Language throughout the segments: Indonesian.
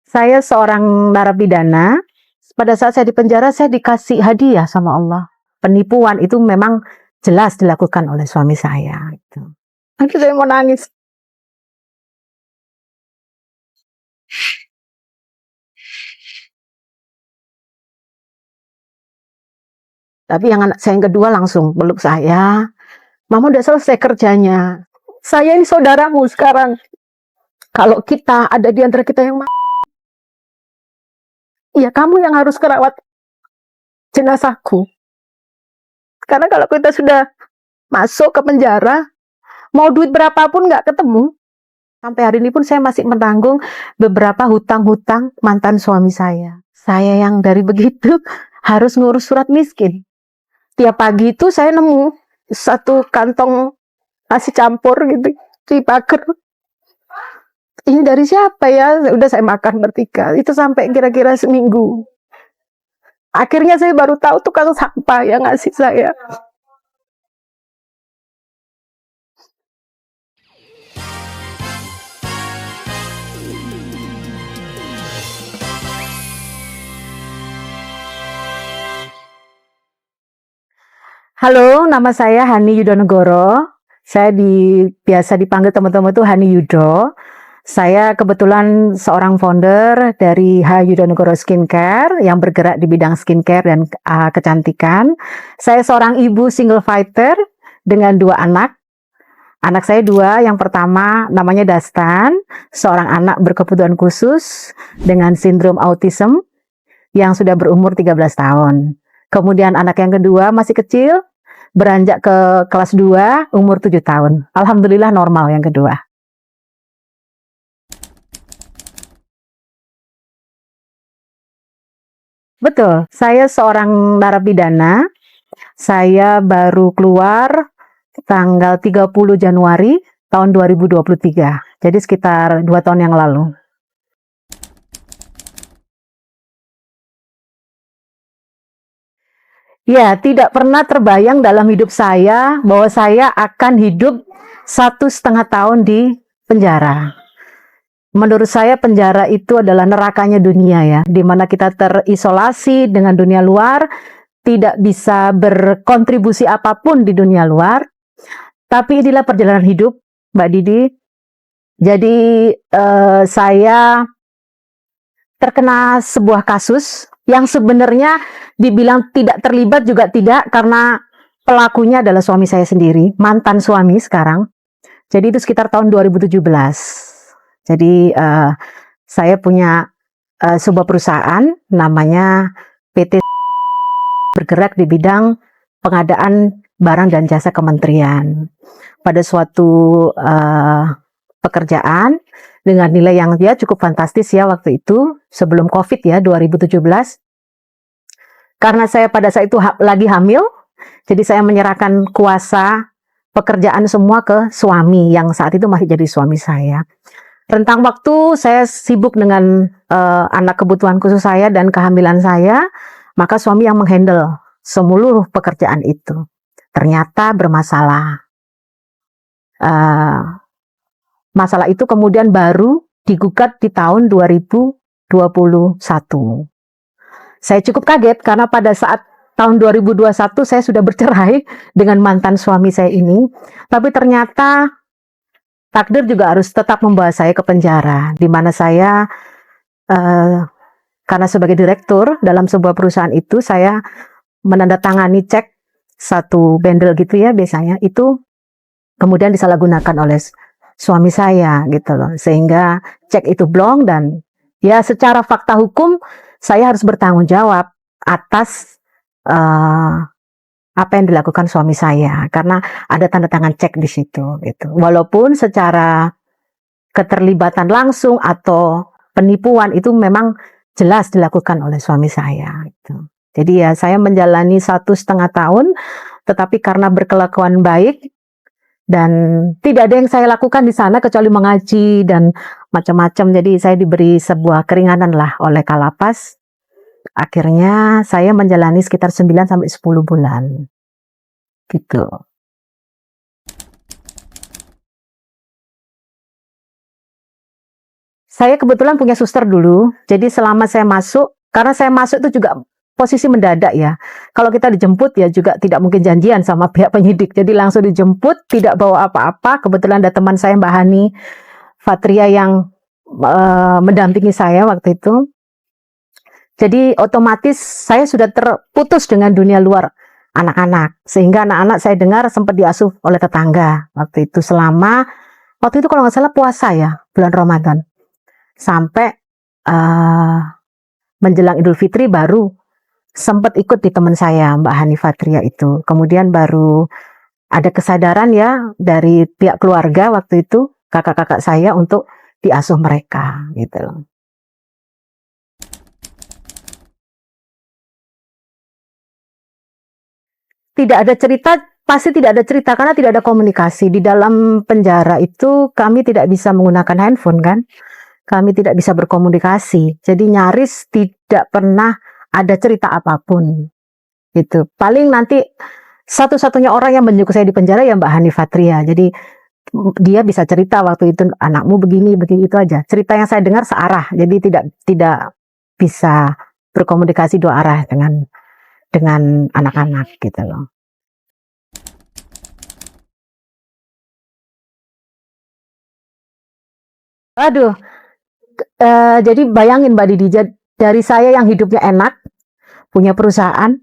Saya seorang narapidana. Pada saat saya di penjara, saya dikasih hadiah sama Allah. Penipuan itu memang jelas dilakukan oleh suami saya. Gitu. Nanti saya mau nangis. Tapi yang anak saya yang kedua langsung peluk saya. Mama udah selesai kerjanya. Saya ini saudaramu sekarang. Kalau kita ada di antara kita yang ya kamu yang harus kerawat jenazahku. Karena kalau kita sudah masuk ke penjara, mau duit berapapun nggak ketemu. Sampai hari ini pun saya masih menanggung beberapa hutang-hutang mantan suami saya. Saya yang dari begitu harus ngurus surat miskin. Tiap pagi itu saya nemu satu kantong nasi campur gitu di pagar. Ini dari siapa ya? Udah saya makan bertiga. Itu sampai kira-kira seminggu. Akhirnya saya baru tahu tukang sampah yang ngasih saya. Halo, nama saya Hani Yudonegoro. Saya biasa dipanggil teman-teman itu Hani Yudo. Saya kebetulan seorang founder dari H Yudonegoro Skincare yang bergerak di bidang skincare dan kecantikan. Saya seorang ibu single fighter dengan 2 anak. Anak saya 2, yang pertama namanya Dastan, seorang anak berkebutuhan khusus dengan sindrom autism yang sudah berumur 13 tahun. Kemudian anak yang kedua masih kecil, beranjak ke kelas 2, umur 7 tahun. Alhamdulillah normal yang kedua. Betul, saya seorang narapidana. Saya baru keluar tanggal 30 Januari tahun 2023. Jadi sekitar 2 tahun yang lalu. Ya, tidak pernah terbayang dalam hidup saya bahwa saya akan hidup 1,5 tahun di penjara. Menurut saya penjara itu adalah nerakanya dunia ya, di mana kita terisolasi dengan dunia luar, tidak bisa berkontribusi apapun di dunia luar. Tapi inilah perjalanan hidup, Mbak Didi. Jadi saya terkena sebuah kasus yang sebenarnya dibilang tidak terlibat juga tidak, karena pelakunya adalah suami saya sendiri, mantan suami sekarang. Jadi itu sekitar tahun 2017. Jadi saya punya sebuah perusahaan namanya PT, bergerak di bidang pengadaan barang dan jasa kementerian. Pada suatu pekerjaan dengan nilai yang dia cukup fantastis ya waktu itu, sebelum COVID ya, 2017. Karena saya pada saat itu lagi hamil, jadi saya menyerahkan kuasa pekerjaan semua ke suami yang saat itu masih jadi suami saya. Rentang waktu saya sibuk dengan anak kebutuhan khusus saya dan kehamilan saya, maka suami yang menghandle seluruh pekerjaan itu. Ternyata bermasalah. Masalah itu kemudian baru digugat di tahun 2021. Saya cukup kaget karena pada saat tahun 2021 saya sudah bercerai dengan mantan suami saya ini, tapi ternyata takdir juga harus tetap membawa saya ke penjara, di mana saya karena sebagai direktur dalam sebuah perusahaan itu, saya menandatangani cek satu bendel gitu ya biasanya, itu kemudian disalahgunakan oleh suami saya gitu loh, sehingga cek itu blong dan ya secara fakta hukum saya harus bertanggung jawab atas apa yang dilakukan suami saya karena ada tanda tangan cek di situ gitu. Walaupun secara keterlibatan langsung atau penipuan itu memang jelas dilakukan oleh suami saya gitu. Jadi ya saya menjalani 1,5 tahun, tetapi karena berkelakuan baik dan tidak ada yang saya lakukan di sana kecuali mengaji dan macam-macam. Jadi saya diberi sebuah keringanan lah oleh Kalapas. Akhirnya saya menjalani sekitar 9 sampai 10 bulan. Gitu. Saya kebetulan punya suster dulu, jadi selama saya masuk, karena saya masuk itu juga posisi mendadak ya. Kalau kita dijemput ya juga tidak mungkin janjian sama pihak penyidik, jadi langsung dijemput, tidak bawa apa-apa. Kebetulan ada teman saya Mbak Hani Fatria yang mendampingi saya waktu itu. Jadi otomatis saya sudah terputus dengan dunia luar anak-anak, sehingga anak-anak saya dengar sempat diasuh oleh tetangga waktu itu waktu itu kalau nggak salah puasa ya, bulan Ramadan. Sampai menjelang Idul Fitri baru sempat ikut di teman saya Mbak Hani Fatria itu. Kemudian baru ada kesadaran ya dari pihak keluarga waktu itu, kakak-kakak saya, untuk diasuh mereka gitu loh. Tidak ada cerita, pasti tidak ada cerita karena tidak ada komunikasi. Di dalam penjara itu kami tidak bisa menggunakan handphone kan. Kami tidak bisa berkomunikasi. Jadi nyaris tidak pernah ada cerita apapun. Gitu. Paling nanti satu-satunya orang yang menjenguk saya di penjara ya Mbak Hani Fatria. Jadi dia bisa cerita waktu itu, anakmu begini itu aja. Cerita yang saya dengar searah. Jadi tidak bisa berkomunikasi dua arah dengan anak-anak gitu loh. Aduh, jadi bayangin Mbak Didi, dari saya yang hidupnya enak, punya perusahaan,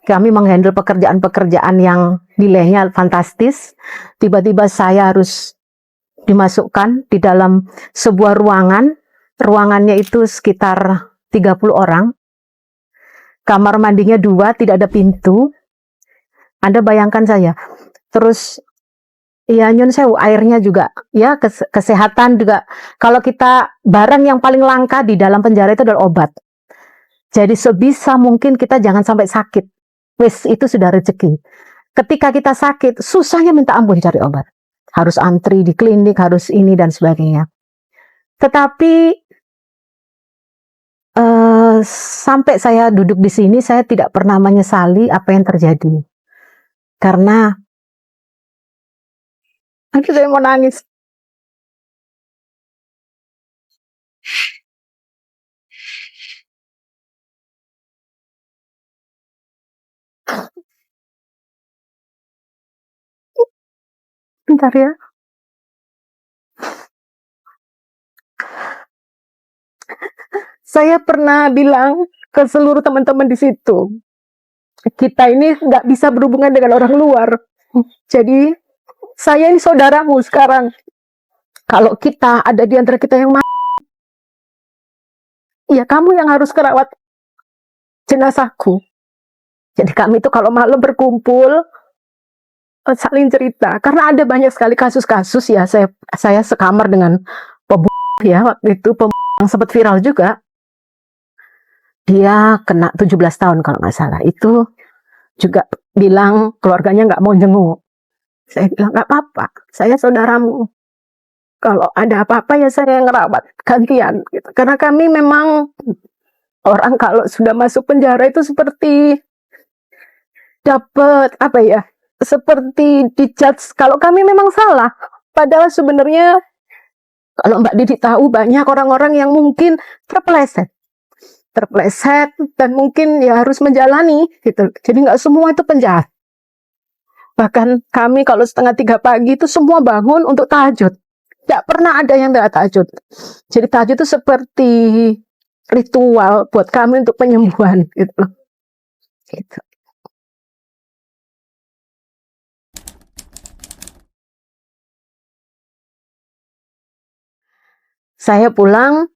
kami menghandle pekerjaan-pekerjaan yang nilainya fantastis, tiba-tiba saya harus dimasukkan di dalam sebuah ruangannya itu sekitar 30 orang, kamar mandinya 2, tidak ada pintu. Anda bayangkan saya, terus ya nyun sewu, airnya juga ya, kesehatan juga. Kalau kita, barang yang paling langka di dalam penjara itu adalah obat. Jadi sebisa mungkin kita jangan sampai sakit. Wis, itu sudah rezeki. Ketika kita sakit, susahnya minta ampun cari obat. Harus antri di klinik, harus ini dan sebagainya. Tetapi sampai saya duduk di sini, saya tidak pernah menyesali apa yang terjadi. Karena aduh, saya mau nangis. Bentar ya. Saya pernah bilang ke seluruh teman-teman di situ, kita ini nggak bisa berhubungan dengan orang luar. Jadi saya ini saudaramu sekarang. Kalau kita ada di antara kita yang ya kamu yang harus kerawat jenazahku. Jadi kami itu kalau malam berkumpul saling cerita. Karena ada banyak sekali kasus-kasus ya. Saya sekamar dengan pembunuh ya waktu itu, yang sempat viral juga. Dia kena 17 tahun kalau nggak salah. Itu juga bilang keluarganya nggak mau jenguk. Saya bilang nggak apa-apa, saya saudaramu. Kalau ada apa-apa ya saya ngerawat gantian. Gitu. Karena kami memang orang kalau sudah masuk penjara itu seperti dapat apa ya? Seperti dijudge kalau kami memang salah. Padahal sebenarnya kalau Mbak Didi tahu banyak orang-orang yang mungkin terpeleset dan mungkin ya harus menjalani gitu. Jadi nggak semua itu penjahat. Bahkan kami kalau 2:30 pagi itu semua bangun untuk tahajud. Tidak pernah ada yang tidak tahajud. Jadi tahajud itu seperti ritual buat kami untuk penyembuhan gitu. Gitu. Saya pulang,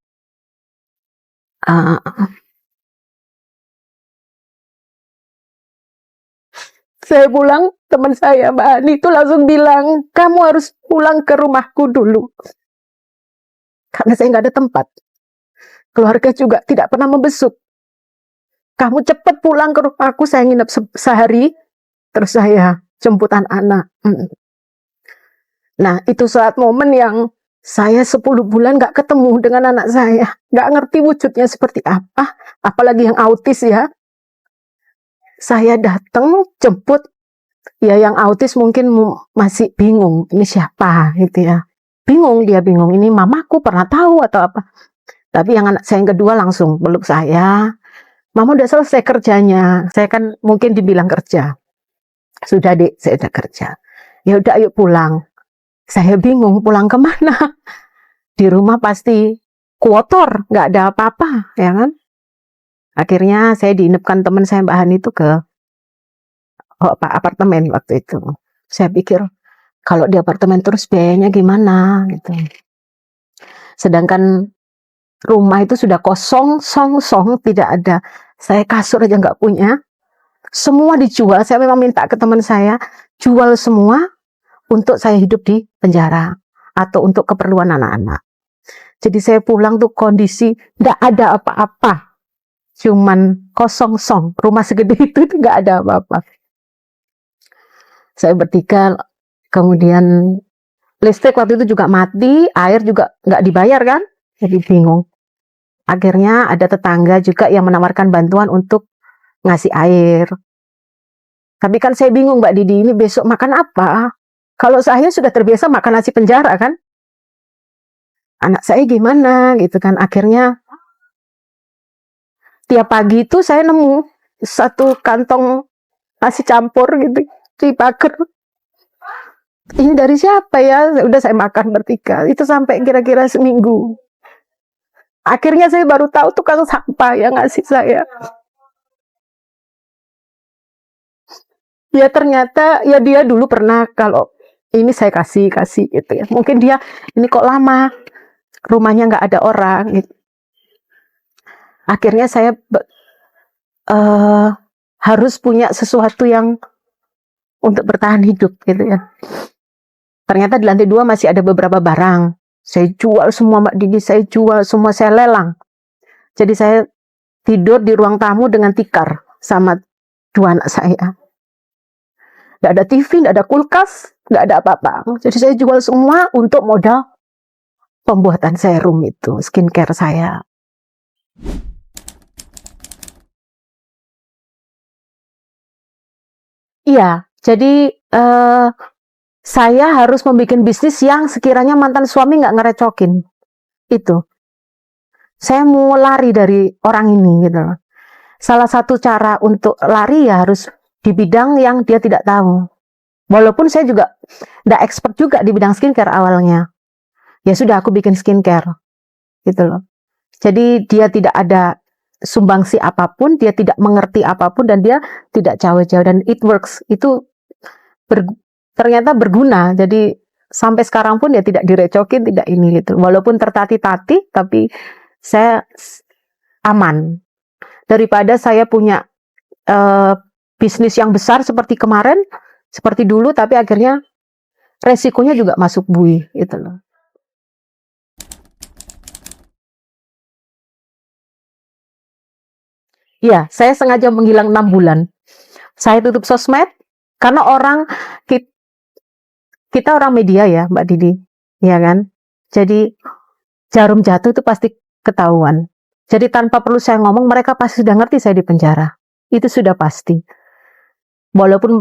teman saya Mbak Ani itu langsung bilang, kamu harus pulang ke rumahku dulu. Karena saya nggak ada tempat. Keluarga juga tidak pernah membesuk. Kamu cepat pulang ke rumahku, saya nginep sehari, terus saya jemputan anak. Nah, itu saat momen yang saya 10 bulan nggak ketemu dengan anak saya. Nggak ngerti wujudnya seperti apa, apalagi yang autis ya. Saya datang, jemput, ya yang autis mungkin masih bingung, ini siapa gitu ya. Bingung, dia bingung, ini mamaku pernah tahu atau apa. Tapi yang anak saya yang kedua langsung peluk saya. Mama udah selesai kerjanya. Saya kan mungkin dibilang kerja. Sudah Dek, saya udah kerja. Ya udah ayo pulang. Saya bingung pulang kemana. Di rumah pasti kotor, nggak ada apa-apa, ya kan. Akhirnya saya diinepkan teman saya Mbak Hani itu ke apartemen waktu itu. Saya pikir kalau di apartemen terus biayanya gimana gitu. Sedangkan rumah itu sudah kosong, song, tidak ada. Saya kasur aja nggak punya. Semua dijual. Saya memang minta ke teman saya jual semua untuk saya hidup di penjara atau untuk keperluan anak-anak. Jadi saya pulang tuh kondisi nggak ada apa-apa, cuman kosong song. Rumah segede itu nggak ada apa-apa. Saya bertiga, kemudian listrik waktu itu juga mati, air juga nggak dibayar kan, jadi bingung. Akhirnya ada tetangga juga yang menawarkan bantuan untuk ngasih air. Tapi kan saya bingung Mbak Didi, ini besok makan apa? Kalau saya sudah terbiasa makan nasi penjara kan, anak saya gimana gitu kan. Akhirnya tiap pagi itu saya nemu satu kantong nasi campur gitu di pagar. Ini dari siapa ya? Udah saya makan bertiga. Itu sampai kira-kira seminggu. Akhirnya saya baru tahu tukang sampah yang ngasih saya. Ya ternyata ya dia dulu pernah kalau ini saya kasih gitu ya. Mungkin dia ini kok lama rumahnya nggak ada orang gitu. Akhirnya saya harus punya sesuatu yang untuk bertahan hidup gitu ya. Ternyata di lantai 2 masih ada beberapa barang. Saya jual semua Mbak Didi, saya jual semua, saya lelang. Jadi saya tidur di ruang tamu dengan tikar sama 2 anak saya. Nggak ada TV, nggak ada kulkas, nggak ada apa-apa. Jadi saya jual semua untuk modal pembuatan serum itu, skincare saya. Iya, jadi saya harus membuat bisnis yang sekiranya mantan suami nggak ngerecokin. Itu. Saya mau lari dari orang ini gitu. Salah satu cara untuk lari ya harus di bidang yang dia tidak tahu. Walaupun saya juga nggak expert juga di bidang skincare awalnya. Ya sudah aku bikin skincare. Gitu loh. Jadi dia tidak ada sumbangsi apapun, dia tidak mengerti apapun, dan dia tidak jauh-jauh. Dan it works. Itu ternyata berguna. Jadi sampai sekarang pun dia tidak direcokin, tidak ini gitu. Walaupun tertati-tati, tapi saya aman. Daripada saya punya bisnis yang besar seperti kemarin, seperti dulu, tapi akhirnya resikonya juga masuk bui gitu loh. Iya, saya sengaja menghilang 6 bulan. Saya tutup sosmed karena kita orang media ya, Mbak Didi, ya kan? Jadi jarum jatuh itu pasti ketahuan. Jadi tanpa perlu saya ngomong, mereka pasti sudah ngerti saya di penjara. Itu sudah pasti. Walaupun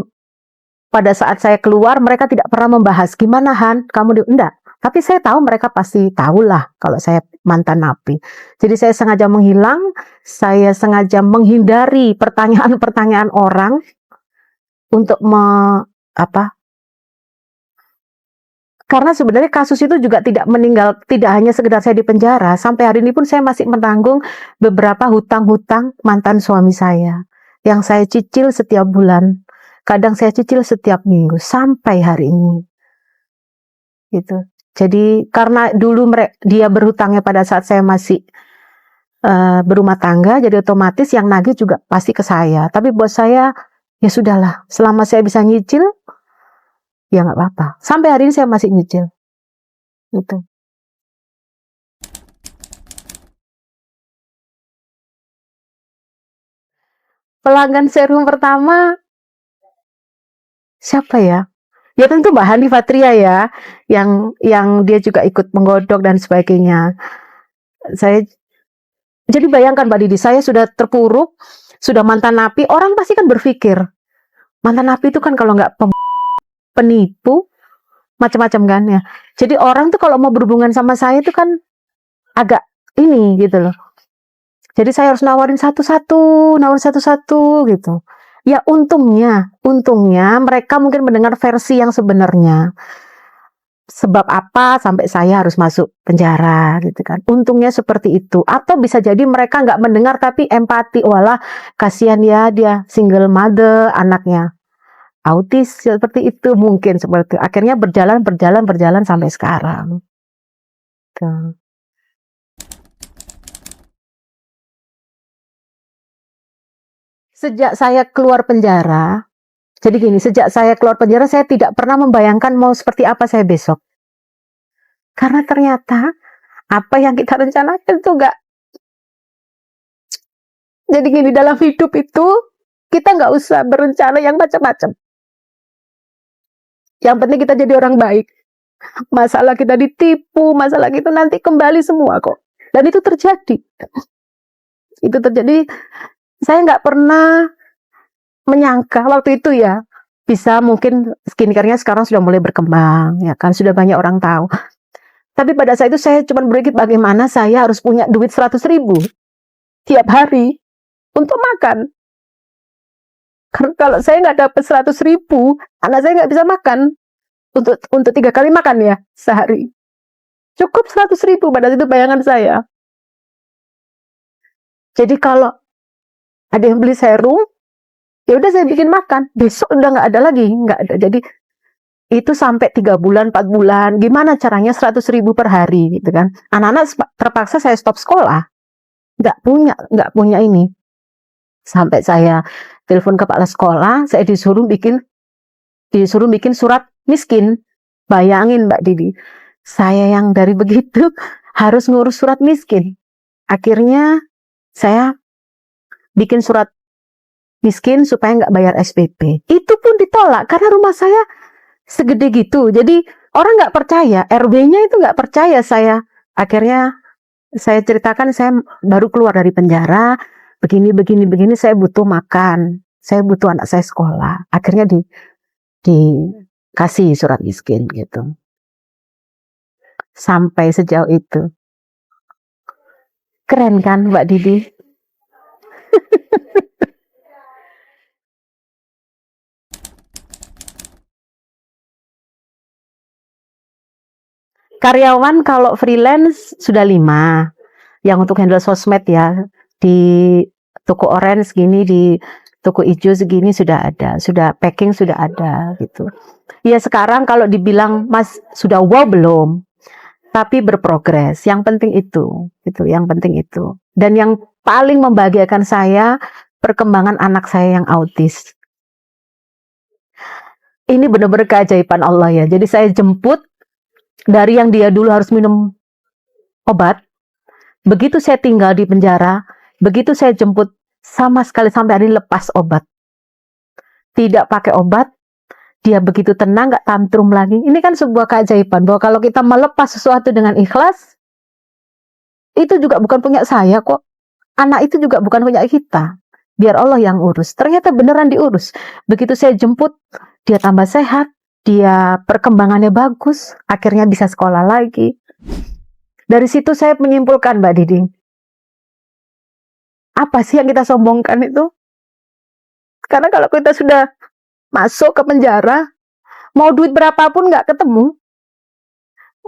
pada saat saya keluar, mereka tidak pernah membahas gimana Han, kamu enggak. Tapi saya tahu mereka pasti tahulah kalau saya mantan napi. Jadi saya sengaja menghilang, saya sengaja menghindari pertanyaan-pertanyaan orang untuk karena sebenarnya kasus itu juga tidak hanya sekedar saya di penjara. Sampai hari ini pun saya masih menanggung beberapa hutang-hutang mantan suami saya yang saya cicil setiap bulan. Kadang saya cicil setiap minggu sampai hari ini. Gitu. Jadi karena dulu dia berhutangnya pada saat saya masih berumah tangga, jadi otomatis yang nagih juga pasti ke saya. Tapi buat saya ya sudahlah, selama saya bisa nyicil ya nggak apa-apa. Sampai hari ini saya masih nyicil. Gitu. Pelanggan serum pertama siapa ya? Ya tentu Mbak Hani Fatria ya, yang dia juga ikut menggodok dan sebagainya. Saya jadi bayangkan Mbak Didi, saya sudah terpuruk, sudah mantan napi, orang pasti kan berpikir mantan napi itu kan kalau nggak penipu, macam-macam kan ya. Jadi orang tuh kalau mau berhubungan sama saya itu kan agak ini gitu loh. Jadi saya harus nawarin satu-satu gitu. Ya untungnya mereka mungkin mendengar versi yang sebenarnya. Sebab apa sampai saya harus masuk penjara gitu kan. Untungnya seperti itu. Atau bisa jadi mereka nggak mendengar tapi empati. Walah kasihan ya dia single mother, anaknya autis seperti itu, mungkin seperti itu. Akhirnya berjalan sampai sekarang. Tuh. Sejak saya keluar penjara, jadi gini, sejak saya keluar penjara saya tidak pernah membayangkan mau seperti apa saya besok. Karena ternyata apa yang kita rencanakan itu enggak. Jadi gini, dalam hidup itu kita nggak usah berencana yang macam-macam. Yang penting kita jadi orang baik. Masalah kita ditipu, masalah kita nanti kembali semua kok. Dan itu terjadi. Itu terjadi. Saya nggak pernah menyangka waktu itu ya, bisa mungkin skincare-nya sekarang sudah mulai berkembang, ya kan, sudah banyak orang tahu. Tapi pada saat itu saya cuma berpikir bagaimana saya harus punya duit 100.000 tiap hari untuk makan. Karena kalau saya nggak dapat 100.000, anak saya nggak bisa makan untuk 3 kali makan ya sehari. Cukup 100.000 pada itu bayangan saya. Jadi kalau ada yang beli serum, ya udah saya bikin makan. Besok udah nggak ada lagi, nggak ada. Jadi itu sampai 3 bulan, 4 bulan. Gimana caranya 100.000 per hari gitu kan? Anak-anak terpaksa saya stop sekolah. Nggak punya ini. Sampai saya telepon kepala sekolah, saya disuruh bikin surat miskin. Bayangin Mbak Didi, saya yang dari begitu harus ngurus surat miskin. Akhirnya saya bikin surat miskin supaya nggak bayar SPP. Itu pun ditolak karena rumah saya segede gitu. Jadi orang nggak percaya, RW-nya itu nggak percaya saya. Akhirnya saya ceritakan saya baru keluar dari penjara, begini, saya butuh makan, saya butuh anak saya sekolah. Akhirnya dikasih surat miskin gitu. Sampai sejauh itu. Keren kan Mbak Didi? Karyawan kalau freelance sudah 5. Yang untuk handle sosmed ya, di toko orange gini, di toko hijau segini sudah ada, sudah packing sudah ada gitu. Ya sekarang kalau dibilang Mas sudah wow belum, tapi berprogres. Yang penting itu, yang penting itu. Dan yang paling membahagiakan saya perkembangan anak saya yang autis. Ini benar-benar keajaiban Allah ya. Jadi saya jemput dari yang dia dulu harus minum obat. Begitu saya tinggal di penjara, begitu saya jemput sama sekali sampai hari lepas obat. Tidak pakai obat, dia begitu tenang, gak tantrum lagi. Ini kan sebuah keajaiban bahwa kalau kita melepas sesuatu dengan ikhlas, itu juga bukan punya saya kok. Anak itu juga bukan punya kita. Biar Allah yang urus. Ternyata beneran diurus. Begitu saya jemput, dia tambah sehat, dia perkembangannya bagus, akhirnya bisa sekolah lagi. Dari situ saya menyimpulkan Mbak Didi, apa sih yang kita sombongkan itu? Karena kalau kita sudah masuk ke penjara, mau duit berapapun nggak ketemu.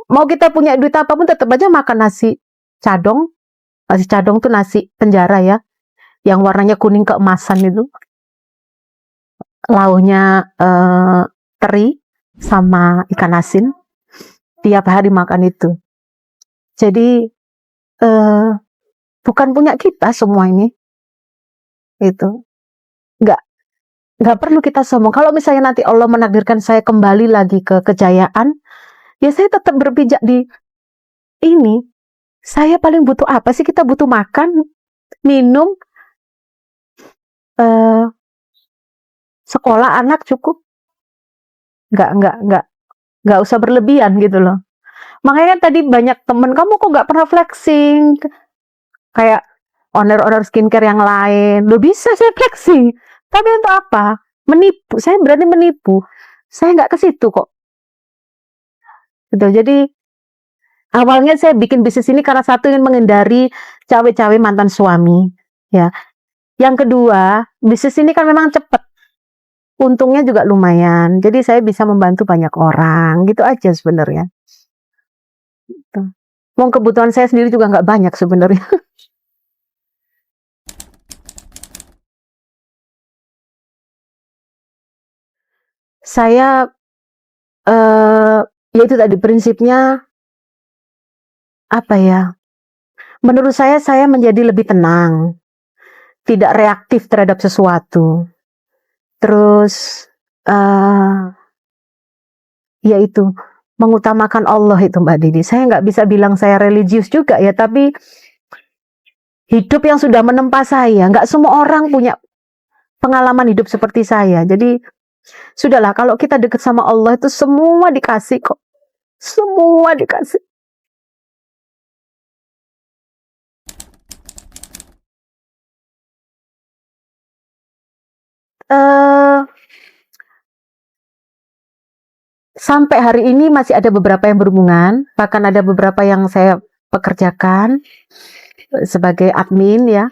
Mau kita punya duit apapun tetap aja makan nasi cadong. Nasi cadong tuh nasi penjara ya, yang warnanya kuning keemasan itu. Lauknya teri sama ikan asin. Tiap hari makan itu. Jadi bukan punya kita semua ini. Itu nggak perlu kita sombong. Kalau misalnya nanti Allah menakdirkan saya kembali lagi ke kejayaan, ya saya tetap berpijak di ini. Saya paling butuh apa sih? Kita butuh makan, minum, sekolah anak cukup. Nggak usah berlebihan gitu loh. Makanya tadi banyak temen, kamu kok nggak pernah flexing? Kayak owner skincare yang lain. Loh bisa saya flexing. Tapi untuk apa? Menipu. Saya berani menipu. Saya nggak ke situ kok. Gitu. Jadi awalnya saya bikin bisnis ini karena satu ingin menghindari cawe-cawe mantan suami, ya. Yang kedua, bisnis ini kan memang cepat, untungnya juga lumayan. Jadi saya bisa membantu banyak orang, gitu aja sebenarnya. Gitu. Wong kebutuhan saya sendiri juga nggak banyak sebenarnya. Saya ya itu tadi prinsipnya apa ya? Menurut saya menjadi lebih tenang, tidak reaktif terhadap sesuatu. Terus yaitu mengutamakan Allah itu Mbak Didi. Saya nggak bisa bilang saya religius juga ya, tapi hidup yang sudah menempa saya. Nggak semua orang punya pengalaman hidup seperti saya. Jadi sudahlah, kalau kita dekat sama Allah itu semua dikasih kok. Semua dikasih. Eh sampai hari ini masih ada beberapa yang berhubungan, bahkan ada beberapa yang saya pekerjakan sebagai admin ya.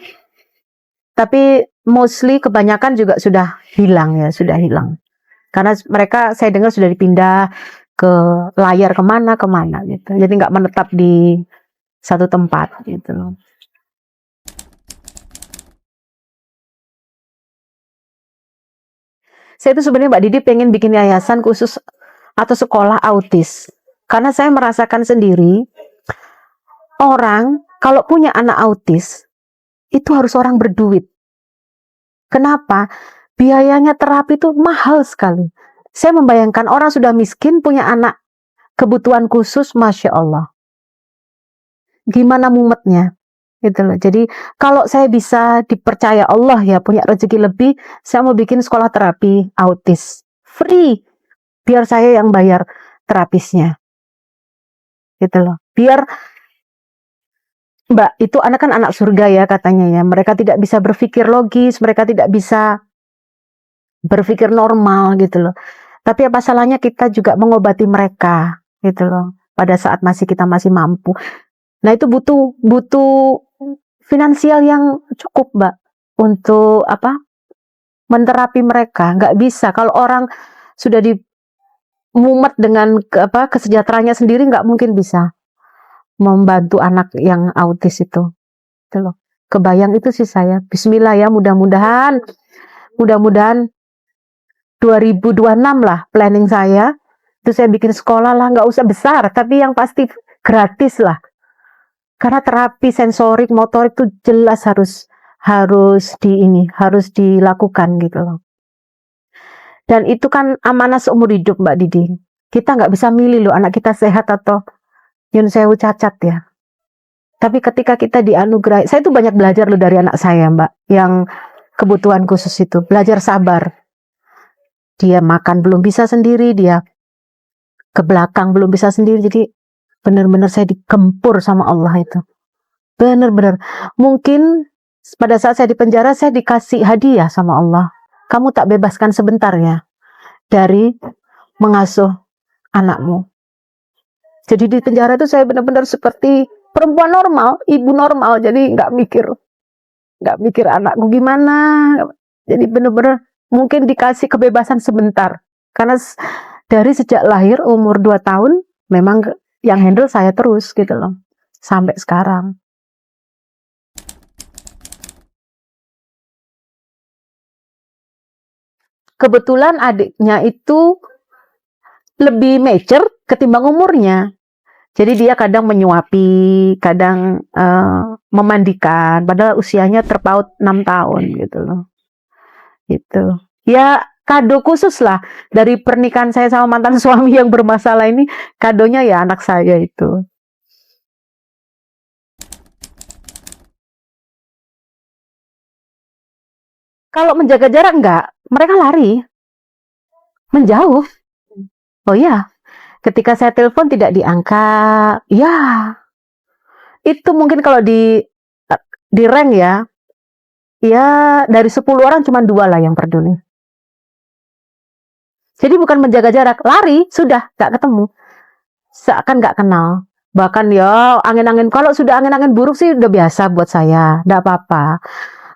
Tapi mostly kebanyakan juga sudah hilang ya, sudah hilang. Karena mereka saya dengar sudah dipindah ke layar kemana gitu. Jadi nggak menetap di satu tempat gitu loh. Saya itu sebenarnya Mbak Didi pengen bikin yayasan khusus atau sekolah autis. Karena saya merasakan sendiri, orang kalau punya anak autis, itu harus orang berduit. Kenapa? Biayanya terapi itu mahal sekali. Saya membayangkan orang sudah miskin punya anak kebutuhan khusus, Masya Allah. Gimana mumetnya? Gitu loh. Jadi kalau saya bisa dipercaya Allah ya punya rezeki lebih, saya mau bikin sekolah terapi autis. Free. Biar saya yang bayar terapisnya. Gitu loh. Biar Mbak, itu anak kan anak surga ya katanya ya. Mereka tidak bisa berpikir logis, mereka tidak bisa berpikir normal gitu loh. Tapi apa salahnya kita juga mengobati mereka gitu loh. Pada saat kita masih mampu. Nah itu butuh finansial yang cukup Mbak untuk menterapi mereka. Nggak bisa kalau orang sudah mumet dengan kesejahteraannya sendiri, nggak mungkin bisa membantu anak yang autis itu. Gitu loh. Kebayang itu sih saya. Bismillah ya, mudah-mudahan 2026 lah planning saya. Itu saya bikin sekolah lah, nggak usah besar, tapi yang pasti gratis lah. Karena terapi sensorik, motorik itu jelas harus dilakukan gitu loh. Dan itu kan amanah seumur hidup Mbak Didi. Kita nggak bisa milih loh anak kita sehat atau nyun sewu cacat ya. Tapi ketika kita dianugerahi, saya tuh banyak belajar loh dari anak saya Mbak, yang kebutuhan khusus itu, belajar sabar. Dia makan belum bisa sendiri, dia ke belakang belum bisa sendiri, jadi benar-benar saya digempur sama Allah itu. Benar-benar. Mungkin pada saat saya di penjara, saya dikasih hadiah sama Allah. Kamu tak bebaskan sebentar ya dari mengasuh anakmu. Jadi di penjara itu saya benar-benar seperti perempuan normal, ibu normal. Jadi nggak mikir anakku gimana. Jadi benar-benar mungkin dikasih kebebasan sebentar. Karena dari sejak lahir umur 2 tahun memang yang handle saya terus gitu loh. Sampai sekarang. Kebetulan adiknya itu lebih mature ketimbang umurnya. Jadi dia kadang menyuapi, kadang memandikan, padahal usianya terpaut 6 tahun gitu loh. Gitu. Ya kado khusus lah dari pernikahan saya sama mantan suami yang bermasalah ini, kadonya ya anak saya itu. Kalau menjaga jarak enggak, mereka lari, menjauh. Oh ya, ketika saya telepon tidak diangkat, ya itu mungkin kalau di rank ya, ya dari 10 orang cuma 2 lah yang peduli. Jadi bukan menjaga jarak, lari, sudah, gak ketemu. seakan nggak kenal. Bahkan ya angin-angin, kalau sudah angin-angin buruk sih udah biasa buat saya, nggak apa-apa.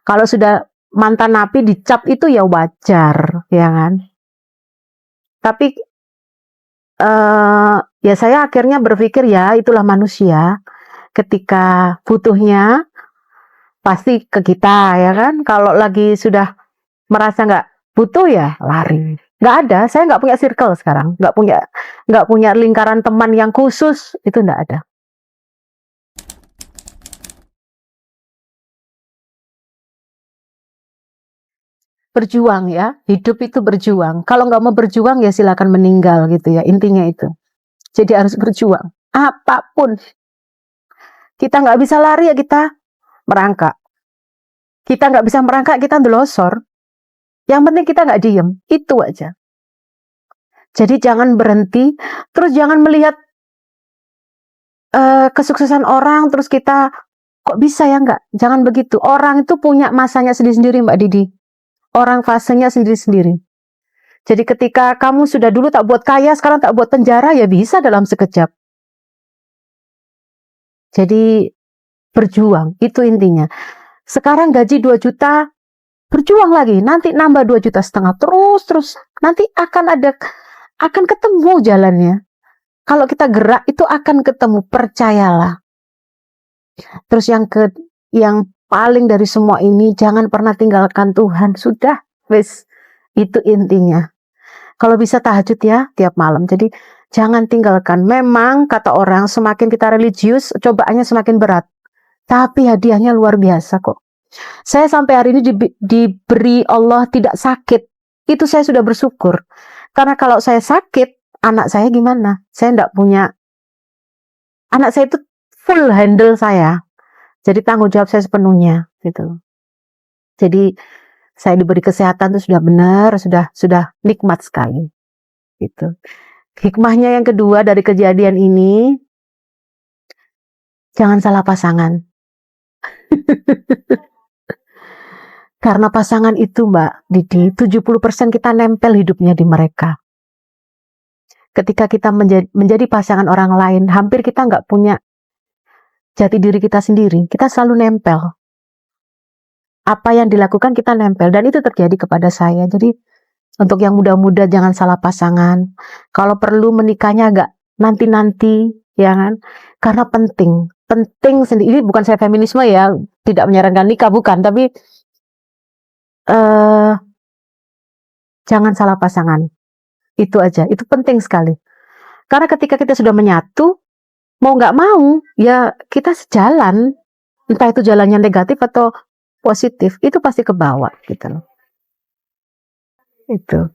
Kalau sudah mantan napi dicap itu ya wajar, ya kan. Tapi ya saya akhirnya berpikir ya itulah manusia. Ketika butuhnya pasti ke kita, ya kan. Kalau lagi sudah merasa nggak butuh ya lari. Nggak ada, saya nggak punya circle sekarang, nggak punya lingkaran teman yang khusus, itu nggak ada. Berjuang ya, hidup itu berjuang. Kalau nggak mau berjuang ya silakan meninggal gitu ya, intinya itu. Jadi harus berjuang, apapun. Kita nggak bisa lari ya kita merangkak. Kita nggak bisa merangkak, kita ndelosor. Yang penting kita nggak diem, itu aja. Jadi jangan berhenti, terus jangan melihat kesuksesan orang, terus kita kok bisa ya nggak? Jangan begitu. Orang itu punya masanya sendiri-sendiri Mbak Didi. Orang fasenya sendiri-sendiri. Jadi ketika kamu sudah dulu tak buat kaya, sekarang tak buat penjara, ya bisa dalam sekejap. Jadi berjuang, itu intinya. Sekarang gaji 2 juta, berjuang lagi, nanti nambah 2,5 juta, terus nanti akan ketemu jalannya. Kalau kita gerak itu akan ketemu, percayalah. Terus yang paling dari semua ini, jangan pernah tinggalkan Tuhan. Sudah, wes, itu intinya. Kalau bisa tahajud ya tiap malam. Jadi jangan tinggalkan. Memang kata orang semakin kita religius, cobaannya semakin berat. Tapi hadiahnya luar biasa kok. Saya sampai hari ini diberi Allah tidak sakit. Itu saya sudah bersyukur. Karena kalau saya sakit, anak saya gimana? Saya enggak punya. Anak saya itu full handle saya. Jadi tanggung jawab saya sepenuhnya gitu. Jadi saya diberi kesehatan itu sudah benar, sudah nikmat sekali. Gitu. Hikmahnya yang kedua dari kejadian ini, jangan salah pasangan. Karena pasangan itu Mbak Didi, 70% kita nempel hidupnya di mereka. Ketika kita menjadi pasangan orang lain, hampir kita nggak punya jati diri kita sendiri. Kita selalu nempel. Apa yang dilakukan kita nempel. Dan itu terjadi kepada saya. Jadi untuk yang muda-muda jangan salah pasangan. Kalau perlu menikahnya agak nanti-nanti, ya kan? Karena penting. Penting sendiri. Ini bukan saya feminisme ya. Tidak menyarankan nikah, bukan. Tapi jangan salah pasangan. Itu aja, itu penting sekali. Karena ketika kita sudah menyatu, mau nggak mau, ya kita sejalan. Entah itu jalannya negatif atau positif, itu pasti ke bawah gitu loh. Itu.